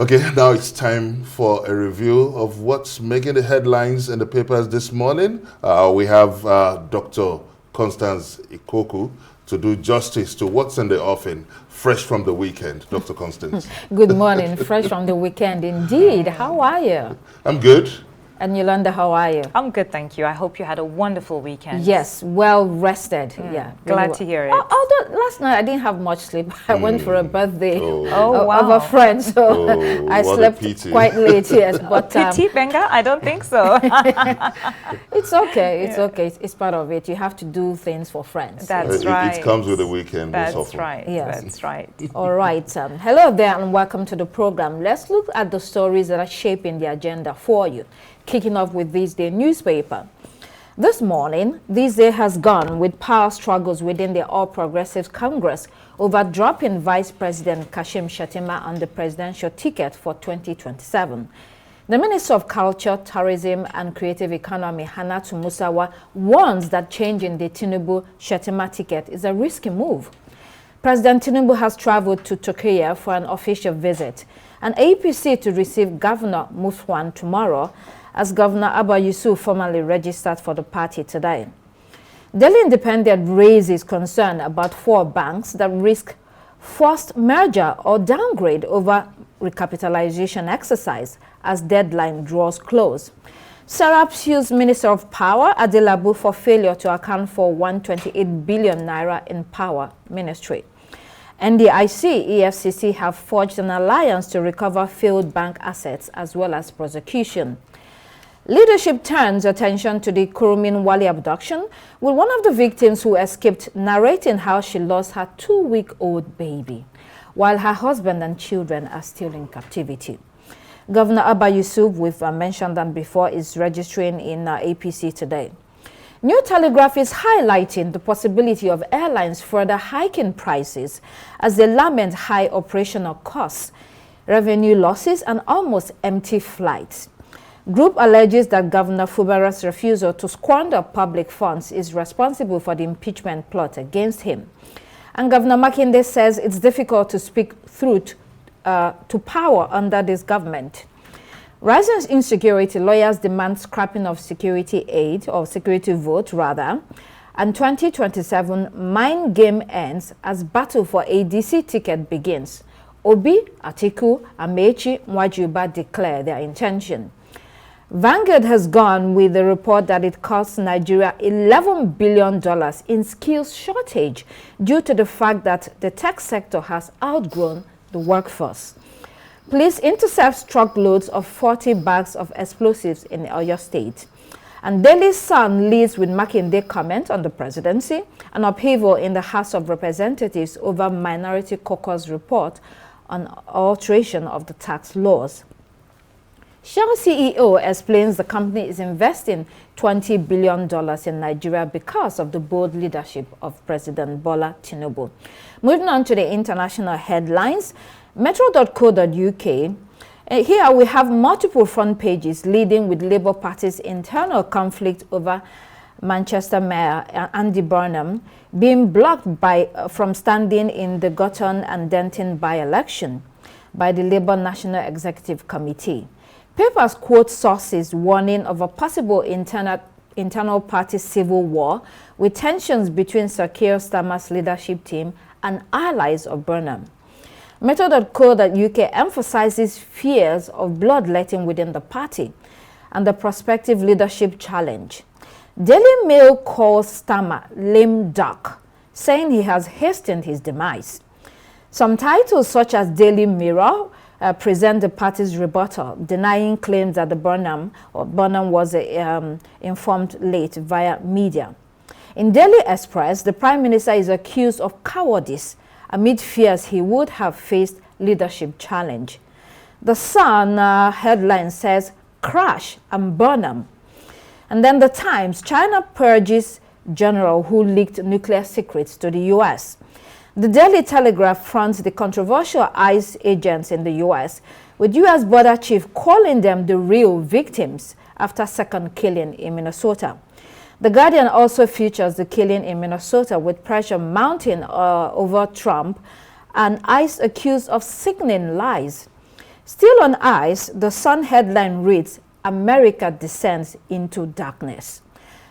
Okay, now it's time for a review of what's making the headlines in the papers this morning. We have Dr. Constance Ikoku to do justice to what's in the offing, fresh from the weekend. Dr. Constance. Good morning, fresh from the weekend indeed. How are you? I'm good. And Yolanda, how are you? I'm good, thank you. I hope you had a wonderful weekend. Yes, well rested. Yeah, glad to hear it. Although last night I didn't have much sleep. I went for a birthday wow. of a friend, so I slept quite late. Yes, but pity, Benga? I don't think so. It's okay. It's okay. It's part of it. You have to do things for friends. That's right. It comes with the weekend. That's right. Yes. That's right. All right. Hello there and welcome to the program. Let's look at the stories that are shaping the agenda for you. Kicking off with This Day newspaper. This morning, This Day has gone with power struggles within the All Progressives Congress over dropping Vice President Kashim-Shettima on the presidential ticket for 2027. The Minister of Culture, Tourism and Creative Economy, Hannatu Musawa, warns that changing the Tinubu-Shettima ticket is a risky move. President Tinubu has traveled to Turkey for an official visit, and APC to receive Governor Musawa tomorrow, as Governor Abba Yusuf formally registered for the party today. Daily Independent raises concern about 4 banks that risk forced merger or downgrade over recapitalization exercise as deadline draws close. Sarab sues Minister of Power Adelabu for failure to account for 128 billion naira in power ministry. NDIC, EFCC have forged an alliance to recover failed bank assets as well as prosecution. Leadership turns attention to the Kurumin Wali abduction, with one of the victims who escaped narrating how she lost her 2-week-old baby, while her husband and children are still in captivity. Governor Abba Yusuf, we've mentioned that before, is registering in APC today. New Telegraph is highlighting the possibility of airlines further hiking prices as they lament high operational costs, revenue losses, and almost empty flights. Group alleges that Governor Fubara's refusal to squander public funds is responsible for the impeachment plot against him. And Governor Makinde says it's difficult to speak truth to power under this government. Rising insecurity, lawyers demand scrapping of security aid, or security vote rather, and 2027 mind game ends as battle for ADC ticket begins. Obi, Atiku, Amechi, Mwajuba declare their intention. Vanguard has gone with the report that it costs Nigeria $11 billion in skills shortage due to the fact that the tech sector has outgrown the workforce. Police intercept truckloads of 40 bags of explosives in Oyo State. And Daily Sun leads with Makinde comment on the presidency, an upheaval in the House of Representatives over Minority Caucus report on alteration of the tax laws. Shell CEO explains the company is investing $20 billion in Nigeria because of the bold leadership of President Bola Tinubu. Moving on to the international headlines, metro.co.uk. Here we have multiple front pages leading with Labour Party's internal conflict over Manchester Mayor Andy Burnham being blocked from standing in the Gorton and Denton by-election by the Labour National Executive Committee. Papers quote sources warning of a possible internal party civil war with tensions between Sir Keir Starmer's leadership team and allies of Burnham. Metro.co.uk emphasizes fears of bloodletting within the party and the prospective leadership challenge. Daily Mail calls Starmer lame duck, saying he has hastened his demise. Some titles such as Daily Mirror present the party's rebuttal, denying claims that Burnham was informed late via media. In Daily Express, the Prime Minister is accused of cowardice amid fears he would have faced leadership challenge. The Sun headline says, "Crash and Burnham." And then the Times, China purges general who leaked nuclear secrets to the U.S. The Daily Telegraph fronts the controversial ICE agents in the U.S., with U.S. border chief calling them the real victims after second killing in Minnesota. The Guardian also features the killing in Minnesota, with pressure mounting over Trump and ICE accused of sickening lies. Still on ice, the Sun headline reads, America descends into darkness.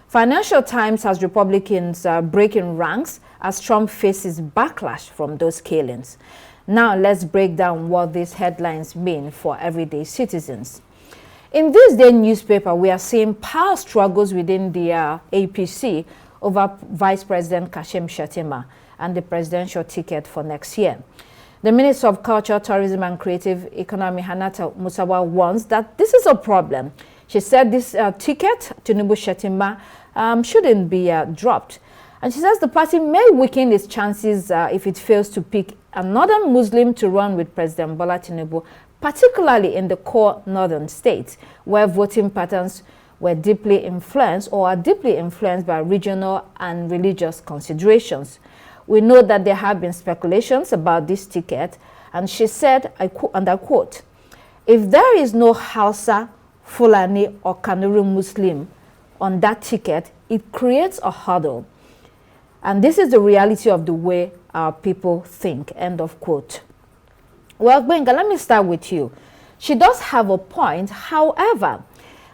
Financial Times has Republicans breaking ranks as Trump faces backlash from those killings. Now let's break down what these headlines mean for everyday citizens. In this day newspaper, we are seeing power struggles within the APC over Vice President Kashim-Shettima and the presidential ticket for next year. The Minister of Culture, Tourism and Creative Economy, Hannatu Musawa, warns that this is a problem. She said this ticket, Tinubu-Shettima, shouldn't be dropped. And she says the party may weaken its chances if it fails to pick another Muslim to run with President Bola Tinubu, particularly in the core northern states, where voting patterns were deeply influenced or are deeply influenced by regional and religious considerations. We know that there have been speculations about this ticket, and she said, and I quote, if there is no Hausa, Fulani, or Kanuri Muslim on that ticket, it creates a hurdle. And this is the reality of the way our people think, end of quote. Well, Benga, let me start with you. She does have a point. However,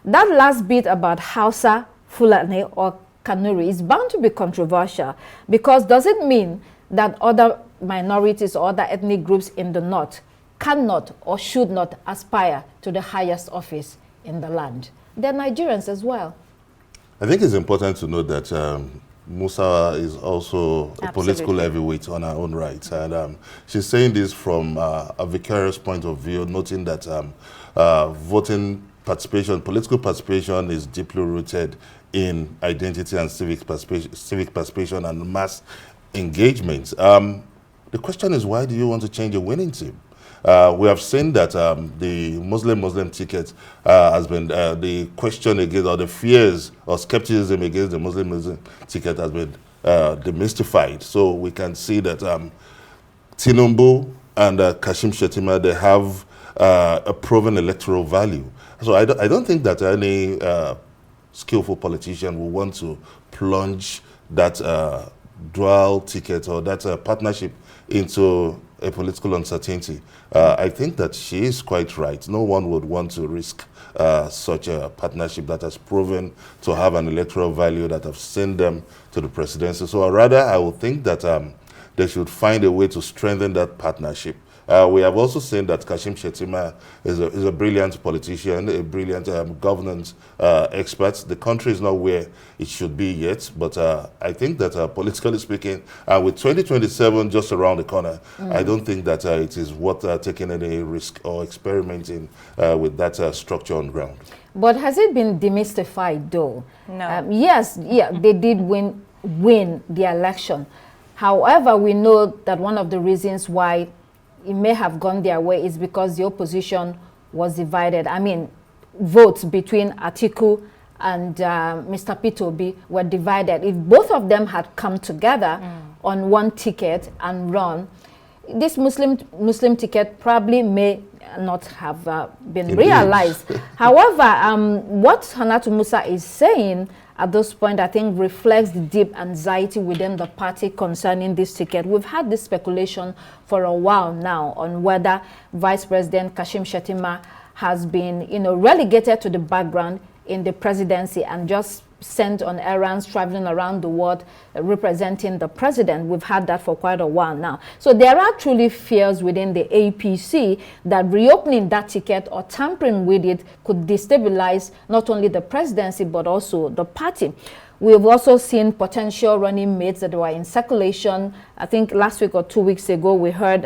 that last bit about Hausa, Fulani, or Kanuri is bound to be controversial, because does it mean that other minorities or other ethnic groups in the north cannot or should not aspire to the highest office in the land? They're Nigerians as well. I think it's important to note that Musawa is also a political heavyweight on her own right. And she's saying this from a vicarious point of view, noting that voting participation, political participation is deeply rooted in identity and civic participation and mass engagement. The question is, why do you want to change a winning team? We have seen that the Muslim ticket has been, the question against, or the fears or skepticism against the Muslim ticket has been demystified. So we can see that Tinubu and Kashim-Shettima, they have a proven electoral value. So I don't think that any skillful politician will want to plunge that dual ticket or that partnership into a political uncertainty. I think that she is quite right. No one would want to risk such a partnership that has proven to have an electoral value, that have sent them to the presidency. So rather, I would think that they should find a way to strengthen that partnership. We have also seen that Kashim-Shettima is a brilliant politician, a brilliant governance expert. The country is not where it should be yet, but I think that politically speaking, with 2027 just around the corner, I don't think that it is worth taking any risk or experimenting with that structure on ground. But has it been demystified though? No. Yes, they did win the election. However, we know that one of the reasons why it may have gone their way is because the opposition was divided. I mean, votes between Atiku and Mr. P2B were divided. If both of them had come together on one ticket and run, this Muslim ticket probably may not have been realized. However, what Hannatu Musa is saying at this point, I think, reflects the deep anxiety within the party concerning this ticket. We've had this speculation for a while now on whether Vice President Kashim-Shettima has been, relegated to the background in the presidency and just sent on errands, traveling around the world, representing the president. We've had that for quite a while now. So there are truly fears within the APC that reopening that ticket or tampering with it could destabilize not only the presidency but also the party. We've also seen potential running mates that were in circulation. I think last week or 2 weeks ago, we heard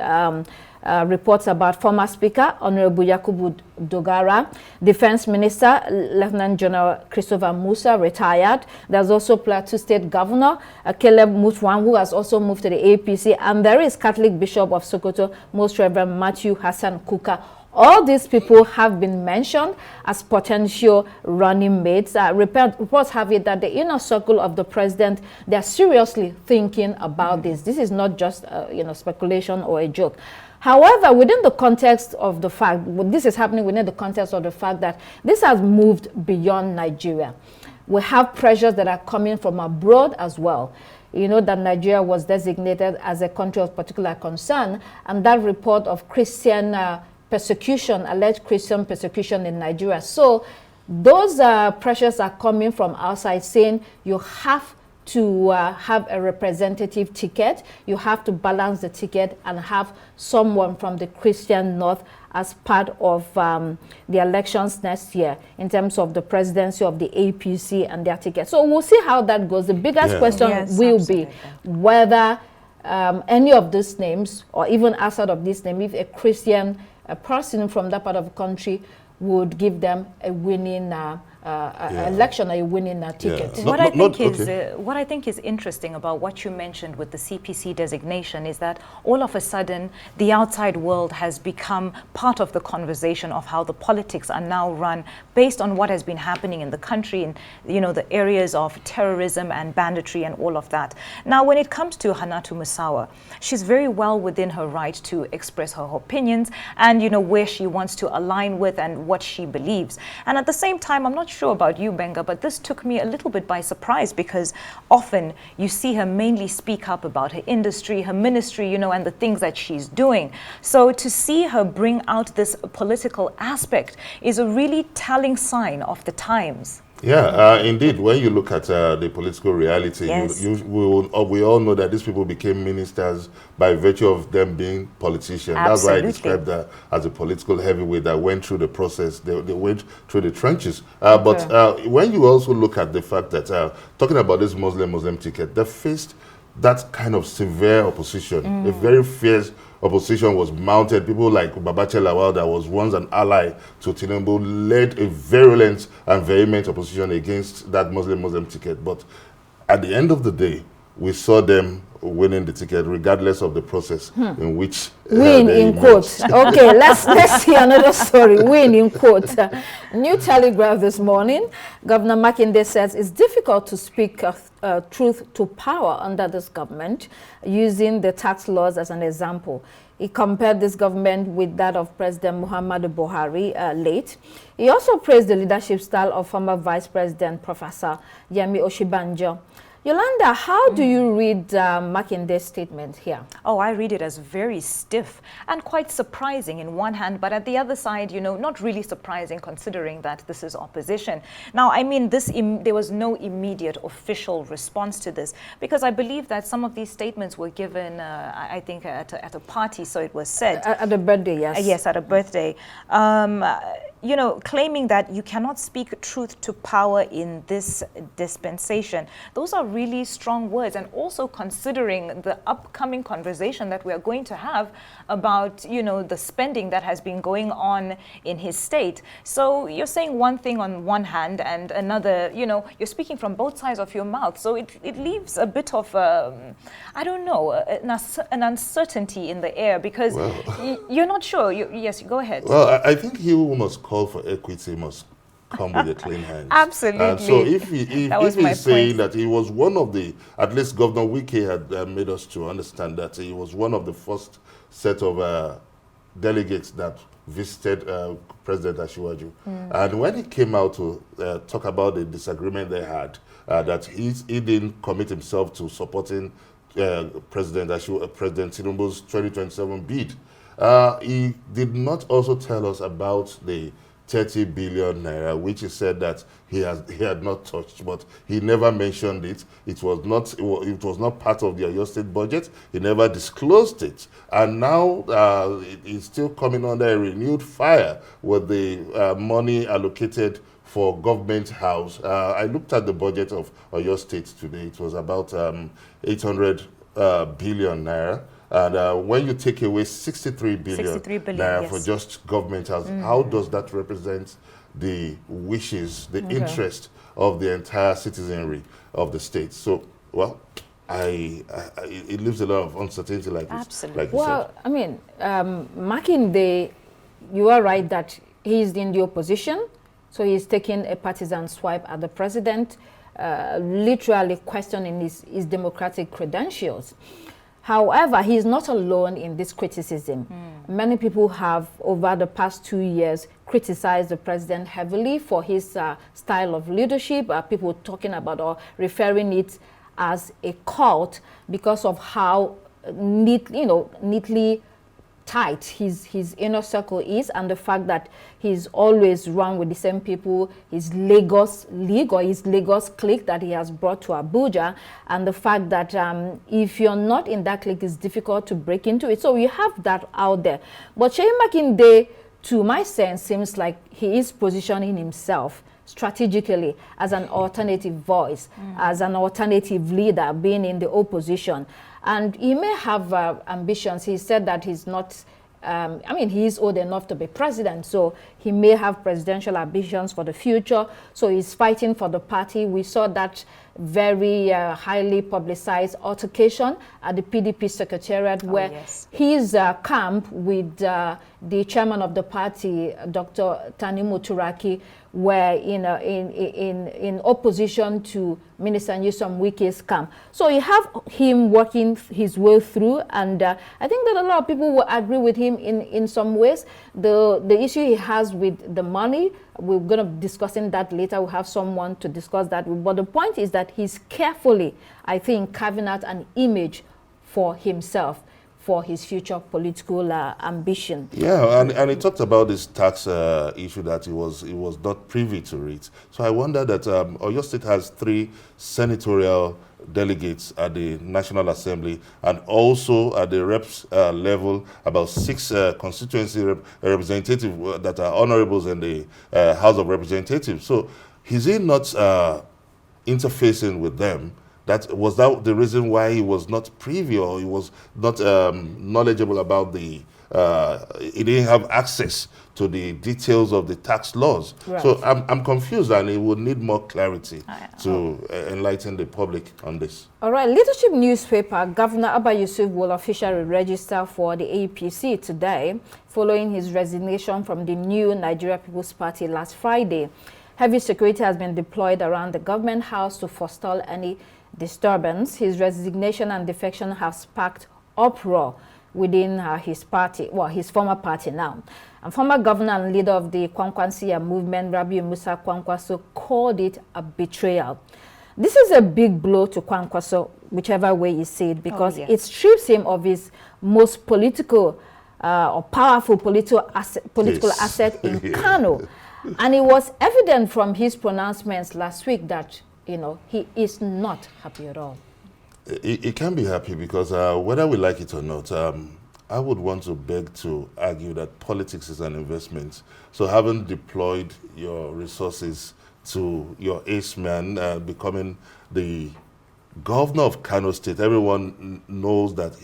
reports about former Speaker, Honorable Yakubu Dogara, Defense Minister, Lieutenant General Christopher Musa, retired. There's also Plateau State Governor, Caleb Mutwan, who has also moved to the APC. And there is Catholic Bishop of Sokoto, Most Reverend Matthew Hassan Kuka. All these people have been mentioned as potential running mates. Reports have it that the inner circle of the president, they're seriously thinking about this. This is not just speculation or a joke. However, within the context of the fact, this is happening within the context of the fact that this has moved beyond Nigeria. We have pressures that are coming from abroad as well. You know that Nigeria was designated as a country of particular concern, and that report of Christian persecution, alleged Christian persecution in Nigeria. So those pressures are coming from outside, saying you have to have a representative ticket. You have to balance the ticket and have someone from the Christian North as part of the elections next year in terms of the presidency of the APC and their ticket. So we'll see how that goes. The biggest question will be whether any of these names, or even outside of this name, if a Christian person from that part of the country would give them a winning election, a winning ticket. What I think is interesting about what you mentioned with the CPC designation is that all of a sudden the outside world has become part of the conversation of how the politics are now run based on what has been happening in the country, in the areas of terrorism and banditry and all of that. Now, when it comes to Hannatu Musawa, she's very well within her right to express her opinions and where she wants to align with and what she believes. And at the same time, I'm not sure about you, Benga, but this took me a little bit by surprise, because often you see her mainly speak up about her industry, her ministry, and the things that she's doing. So to see her bring out this political aspect is a really telling sign of the times. Yeah, indeed. When you look at the political reality, we all know that these people became ministers by virtue of them being politicians. Absolutely. That's why I described her as a political heavyweight that went through the process. They went through the trenches. But when you also look at the fact that, talking about this Muslim ticket, they faced that kind of severe opposition, a very fierce opposition was mounted. People like Babache Lawal, that was once an ally to Tinubu, led a virulent and vehement opposition against that Muslim ticket. But at the end of the day, we saw them winning the ticket, regardless of the process in which win in quotes. Okay, let's see another story. Win in quotes. New Telegraph this morning. Governor Makinde says it's difficult to speak truth to power under this government, using the tax laws as an example. He compared this government with that of President Muhammadu Buhari late. He also praised the leadership style of former Vice President Professor Yemi Oshibanjo. Yolanda, how do you read Makinde's statement here? Oh, I read it as very stiff and quite surprising in one hand, but at the other side, not really surprising considering that this is opposition. Now, I mean, there was no immediate official response to this, because I believe that some of these statements were given, I think, at a party, so it was said. At a birthday, yes. Yes, at a birthday. Claiming that you cannot speak truth to power in this dispensation. Those are really strong words, and also considering the upcoming conversation that we are going to have about, the spending that has been going on in his state. So you're saying one thing on one hand and another, you're speaking from both sides of your mouth. So it leaves a bit of, I don't know, an uncertainty in the air, because you're not sure. Yes, go ahead. Well, I think he who must call for equity must come with a clean hand. Absolutely. So if he's saying that he was one of the, at least Governor Wike had made us to understand that he was one of the first set of delegates that visited President Asiwaju. And when he came out to talk about the disagreement they had, that he didn't commit himself to supporting President Tinubu's 2027 bid. He did not also tell us about the 30 billion naira, which he said that he had not touched, but he never mentioned it. It was not part of the Oyo State budget. He never disclosed it, and now it's still coming under a renewed fire with the money allocated for government house. I looked at the budget of Oyo State today. It was about 800 billion naira. And when you take away 63 billion naira for just government house, how does that represent the wishes, the interest of the entire citizenry of the state? So, well, it leaves a lot of uncertainty, like Absolutely. you said. I mean, Makinde, you are right that he is in the opposition, so he's taking a partisan swipe at the president, literally questioning his democratic credentials. However, he is not alone in this criticism. Many people have, over the past 2 years, criticized the president heavily for his style of leadership. People talking about or referring it as a cult because of how neatly tight his inner circle is, and the fact that he's always run with the same people, his Lagos league or his Lagos clique that he has brought to Abuja, and the fact that if you're not in that clique, it's difficult to break into it. So we have that out there. But Seyi Makinde, to my sense, seems like he is positioning himself strategically as an alternative voice, as an alternative leader, being in the opposition. And he may have ambitions. He said that he's not, I mean, he is old enough to be president, so he may have presidential ambitions for the future. So he's fighting for the party. We saw that very highly publicized altercation at the PDP secretariat, where his camp with the chairman of the party, Dr. Tanimu were in opposition to Minister Nyesom Wike's camp. So you have him working his way through, and I think that a lot of people will agree with him in some ways. The issue he has with the money, we're going to be discussing that later. We'll have someone to discuss that with. But the point is that he's carefully, I think, carving out an image for himself, for his future political ambition. Yeah, and he talked about this tax issue, that he was not privy to it. So I wonder that Oyo State has 3 senatorial delegates at the National Assembly, and also at the reps level, about 6 constituency representatives that are honorables in the House of Representatives. So is he not interfacing with them? Was that the reason why he was not privy, or he was not knowledgeable about the, he didn't have access to the details of the tax laws? Right. So I'm confused, and he would need more clarity to enlighten the public on this. All right, leadership newspaper, Governor Abba Yusuf will officially register for the APC today, following his resignation from the new Nigeria People's Party last Friday. Heavy security has been deployed around the government house to forestall any disturbance. His resignation and defection have sparked uproar within his party, well, his former party now. And former governor and leader of the Kwankwansiya movement, Rabiu Musa Kwankwaso, called it a betrayal. This is a big blow to Kwankwaso, whichever way you see it, because it strips him of his most political or powerful political asset in Kano. And it was evident from his pronouncements last week that, you know, he is not happy at all. He can be happy because whether we like it or not, I would want to beg to argue that politics is an investment. So having deployed your resources to your ace man becoming the governor of Kano State, everyone knows that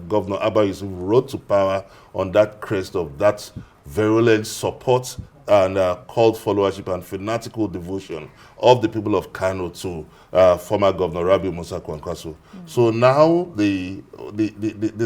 Governor Abba Yusuf rode to power on that crest of that virulent support and called followership and fanatical devotion of the people of Kano to former Governor Rabiu Musa Kwankwaso. So now the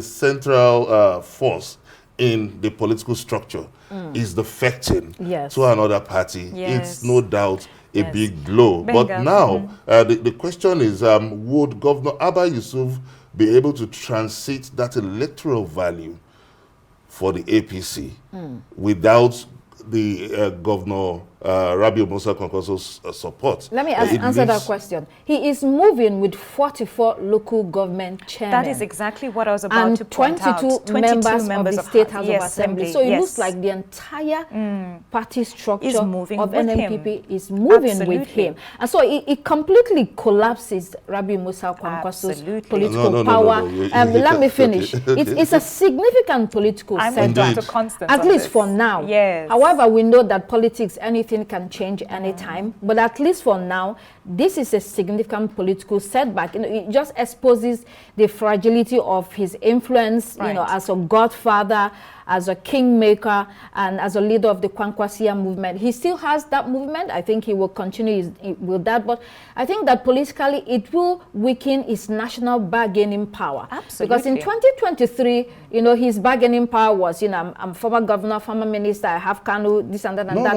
central force in the political structure is defecting to another party. It's no doubt a big blow. Benga. But now the question is, would Governor Abba Yusuf be able to transit that electoral value for the APC without the Governor Rabiu Musa Kwankwaso's support? Let me answer that question. He is moving with 44 local government chairmen. That is exactly what I was about to point out. 22 members of the State House of Assembly. So it looks like the entire party structure is moving of with NNPP is moving with him. And so it completely collapses Rabiu Musa Kwankwaso's political power. Let me finish. It's a significant political setback, at least for now. However, we know that politics, anything can change anytime, but at least for now, this is a significant political setback. You know, it just exposes the fragility of his influence, you know, as a godfather, as a kingmaker, and as a leader of the Kwankwansiya movement. He still has that movement. I think he will continue with that, but I think that politically it will weaken his national bargaining power. Absolutely. Because in 2023, you know, his bargaining power was, you know, I'm former governor, former minister, I have Kano, this and that and that.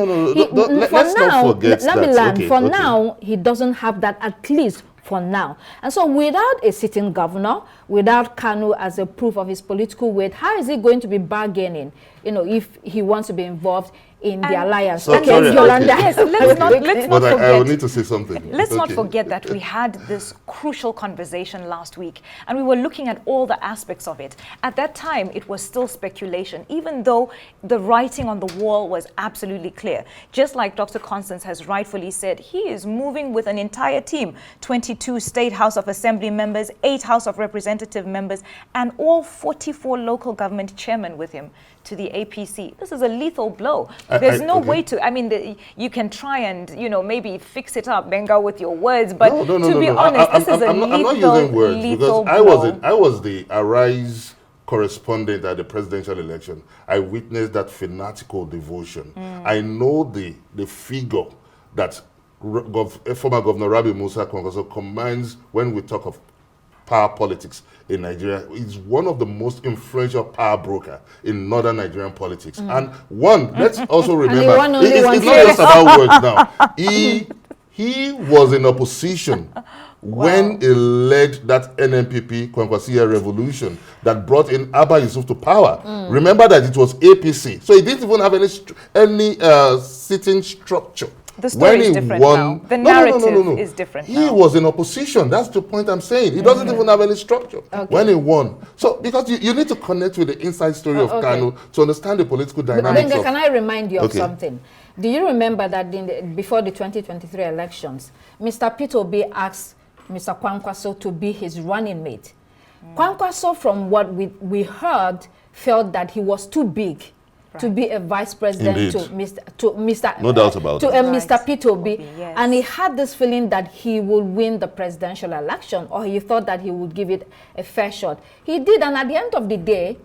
Let's not forget that. Let me land. For now, he doesn't have that, at least for now. And so without a sitting governor, without Kano as a proof of his political weight, how is he going to be bargaining, you know, if he wants to be involved in the alliance. So, Okay, sorry, Yolanda. Yes, let's not but I will forget. need to say something. Let's not forget that we had this crucial conversation last week, and we were looking at all the aspects of it. At that time, it was still speculation, even though the writing on the wall was absolutely clear. Just like Dr. Constance has rightfully said, he is moving with an entire team, 22 State House of Assembly members, 8 House of Representative members, and all 44 local government chairmen with him to the APC. This is a lethal blow. There's no way to, I mean, you can try and, you know, maybe fix it up, Benga, with your words, but to be honest, this is a I'm not using words because I was the Arise correspondent at the presidential election. I witnessed that fanatical devotion. I know the figure that former Governor Rabi Musa Kwankwaso commands when we talk of power politics in Nigeria. Is one of the most influential power broker in northern Nigerian politics. And let's also remember, it's not just about words now. He was in opposition when he led that NNPP Kwankwasiya revolution that brought in Abba Yusuf to power. Remember that it was APC. So he didn't even have any sitting structure. The story is different now. The narrative is different now. He was in opposition. That's the point I'm saying. He doesn't even have any structure when he won. So, because you need to connect with the inside story of Kano to understand the political dynamics. Benga, can I remind you of something? Do you remember that before the 2023 elections, Mr. Peter Obi asked Mr. Kwankwaso to be his running mate? Kwankwaso, from what we heard, felt that he was too big to be a vice president to Mr. No doubt about it. Mr. Peter Obi, yes. And he had this feeling that he would win the presidential election, or he thought that he would give it a fair shot. He did, and at the end of the day,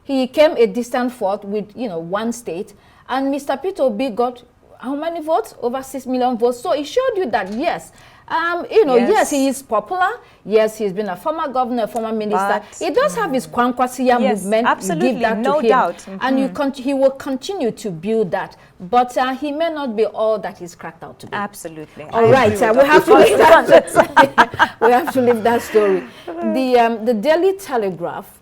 he came a distant fourth with, you know, one state, and Mr. Peter Obi got how many votes? Over 6 million votes. So it showed you that yes, yes, he is popular. Yes, he's been a former governor, a former minister. He does have his Kwankwasiya movement. Absolutely, give that no to him. doubt. And he will continue to build that. But he may not be all that he's cracked out to be. Absolutely. All right, we have to leave that. We have to leave that story. The Daily Telegraph.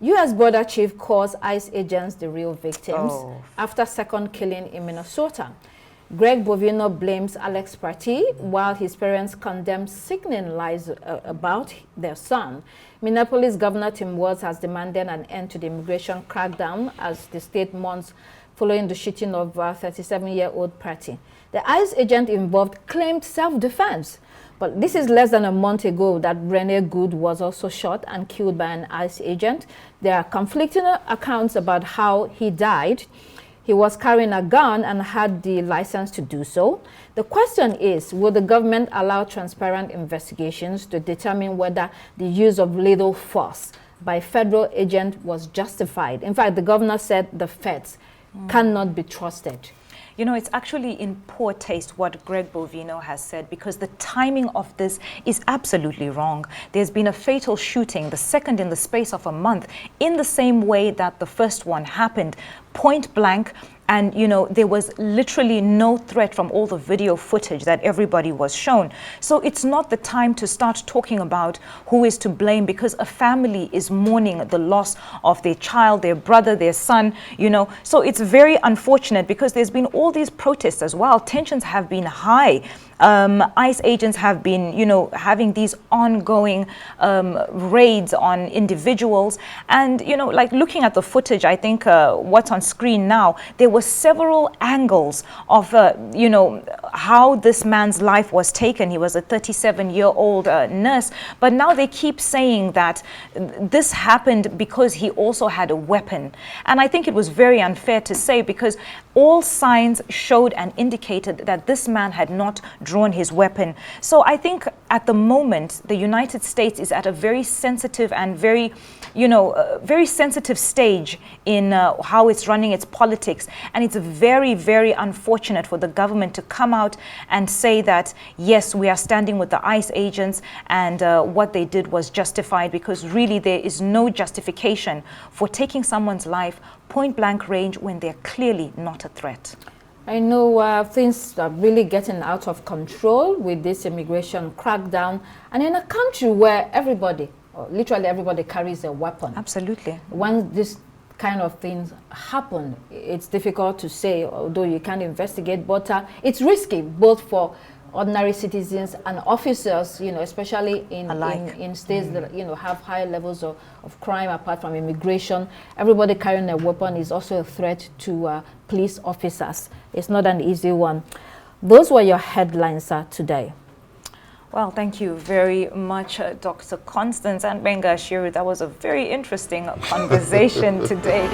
U.S. Border Chief calls ICE agents the real victims after second killing in Minnesota. Greg Bovino blames Alex Party while his parents condemn sickening lies about their son. Minneapolis Governor Tim Walz has demanded an end to the immigration crackdown as the state mourns following the shooting of 37-year-old Party. The ICE agent involved claimed self-defense. But this is less than a month ago that Rene Good was also shot and killed by an ICE agent. There are conflicting accounts about how he died. He was carrying a gun and had the license to do so. The question is, will the government allow transparent investigations to determine whether the use of lethal force by a federal agent was justified? In fact, the governor said the feds cannot be trusted. You know, it's actually in poor taste what Greg Bovino has said, because the timing of this is absolutely wrong. There's been a fatal shooting, the second in the space of a month, in the same way that the first one happened, point blank. And, you know, there was literally no threat from all the video footage that everybody was shown. So it's not the time to start talking about who is to blame, because a family is mourning the loss of their child, their brother, their son, you know. So it's very unfortunate because there's been all these protests as well. Tensions have been high. ICE agents have been, you know, having these ongoing raids on individuals. And, you know, like looking at the footage, I think what's on screen now, there were several angles of, you know, how this man's life was taken. He was a 37-year-old nurse. But now they keep saying that this happened because he also had a weapon. And I think it was very unfair to say, because all signs showed and indicated that this man had not drawn his weapon. So I think at the moment, the United States is at a very sensitive and very, you know, very sensitive stage in how it's running its politics. And it's very, very unfortunate for the government to come out and say that, yes, we are standing with the ICE agents and what they did was justified, because really there is no justification for taking someone's life point blank range when they're clearly not a threat. I know things are really getting out of control with this immigration crackdown, and in a country where everybody, or literally everybody, carries a weapon. Absolutely. When this kind of things happen. It's difficult to say, although you can investigate, but it's risky both for ordinary citizens and officers, you know, especially in states that, you know, have high levels of crime apart from immigration. Everybody carrying a weapon is also a threat to police officers. It's not an easy one. Those were your headlines today. Well, thank you very much, Dr. Constance and Benga Shiru. That was a very interesting conversation today.